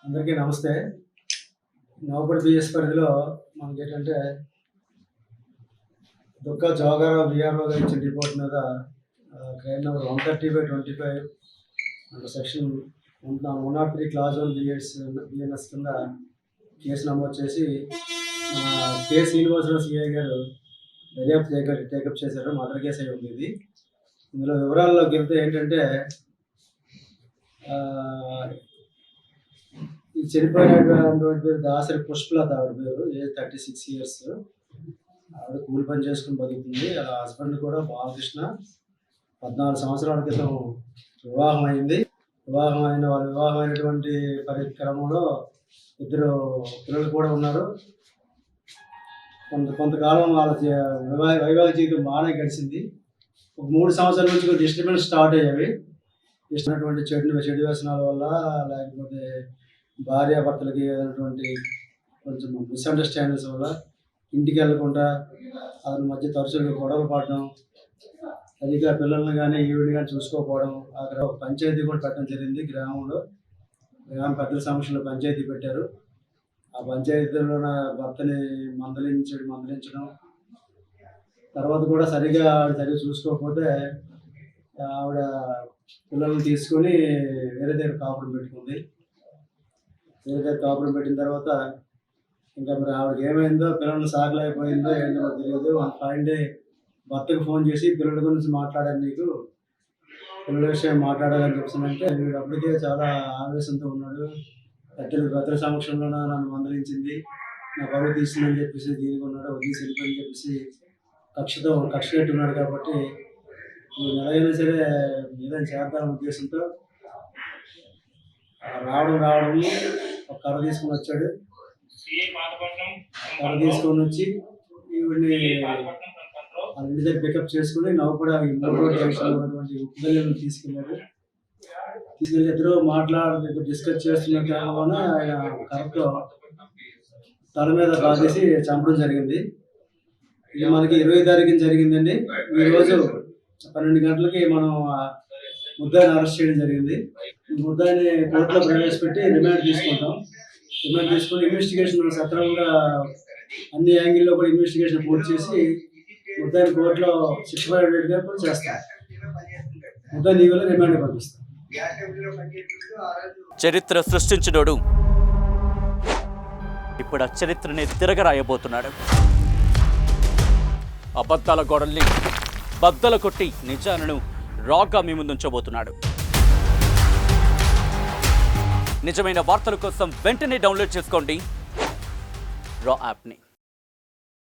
అందరికీ నమస్తే. నవపడి బిఎస్ పరిధిలో మనకి ఏంటంటే దుర్గా జోగారావు విఆర్ఓ గారు ఇచ్చిన రిపోర్ట్ మీద crime number 130/25 and section 103 clause 1 BNS కింద కేసు నమోదు చేసి కె శ్రీనివాసరావు సిఐ గారు దర్యాప్తు టేకప్ చేశారు. మర్డర్ కేసు అయి ఉంది ఇది. ఇందులో వివరాల్లోకి వెళ్తే ఏంటంటే ఈ చనిపోయినటువంటి పేరు దాసరి పుష్పలత, ఆవిడ పేరు, ఏజ్ 36 years. ఆవిడ కూలి పని చేసుకుని బతుకుతుంది. అలా హస్బెండ్ కూడా బాలకృష్ణ 14 సంవత్సరాల క్రితం వివాహం అయింది. వివాహం అయినటువంటి క్రమంలో 2 పిల్లలు కూడా ఉన్నారు. కొంతకాలం వాళ్ళ వైవాహిక జీవితం బాగానే గడిచింది. ఒక 3 సంవత్సరాల నుంచి కొంచెం డిస్టర్బెన్స్ స్టార్ట్ అయ్యేవి. ఇష్టమైనటువంటి చెడు వ్యసనాల వల్ల, లేకపోతే భార్యాభర్తలకి ఏదైనటువంటి కొంచెం మిస్అండర్స్టాండింగ్స్ వల్ల ఇంటికి వెళ్ళకుండా అతని మధ్య తరచుగా గొడవలు పడడం, అదిగా పిల్లల్ని కానీ ఈవిడిని కానీ చూసుకోకపోవడం. అక్కడ ఒక పంచాయతీ కూడా పెట్టడం జరిగింది. గ్రామ పెద్దల సమక్షంలో పంచాయతీ పెట్టారు. ఆ పంచాయతీలో భర్తని మందలించడం, తర్వాత కూడా సరిగా చూసుకోకపోతే ఆవిడ పిల్లల్ని తీసుకొని వేరే దగ్గర కాపురం పెట్టుకుంది. కాపురం పెట్టిన తర్వాత ఇంకా మరి ఆవిడకి ఏమైందో, పిల్లల్ని సాగలేకపోయిందో ఏంటో తెలియదు. ఫైన్ డే భర్తకు ఫోన్ చేసి పిల్లల గురించి మాట్లాడాను, నీకు పిల్లల విషయం మాట్లాడాలని చెప్తానంటే వీడు అప్పటికే చాలా ఆవేశంతో ఉన్నాడు. పెద్దల సమక్షంలో నన్ను మందలించింది, నా పరువు తీసిందని చెప్పేసి దీనికి ఉన్నాడు, వదిలేసి వెళ్ళిపోయిందని చెప్పేసి కక్ష కట్టున్నాడు. కాబట్టి నేను ఎలాగైనా సరే ఏదైనా చేద్దామనే ఉద్దేశంతో రావడం ఒక కర్ర తీసుకొని వచ్చాడు. కర్ర తీసుకొని వచ్చి ఈవిడిని ఇంటి దగ్గర పికప్ చేసుకుని నవ్వుపడ ఉన్నటువంటి ఉప్పుదల్లిని తీసుకెళ్ళాడు. తీసుకెళ్ళి ఇద్దరు డిస్కస్ చేస్తున్న క్రమంలోనే ఆయన కరెక్ట్ తల మీద బాధేసి చంపడం జరిగింది. ఇది మనకి 20వ తారీఖున జరిగిందండి. ఈరోజు 12 గంటలకి మనం ముద్దాయిని అరెస్ట్ చేయడం జరిగింది. ఈ ముద్దాయిని కోర్టులో ప్రవేశపెట్టి రిమాండ్ తీసుకుంటాం. రిమాండ్ తీసుకొని ఇన్వెస్టిగేషన్ సక్రమంగా అన్ని యాంగిల్లో కూడా ఇన్వెస్టిగేషన్ పూర్తి చేసి ముద్దాయిని కోర్టులో శిక్ష పడేట్టుగా కూడా చేస్తాం. ముద్దాయిని ఈ వేళ రిమాండ్ పంపిస్తాం. చరిత్ర సృష్టించినోడు ఇప్పుడు ఆ చరిత్రని తిరగరాయబోతున్నాడు. అబద్ధాల గోడల్ని బద్దలు కొట్టి నిజాలను రాగా మీ ముందుంచబోతున్నాడు. నిజమైన వార్తల కోసం వెంటనే డౌన్లోడ్ చేసుకోండి రా యాప్ని.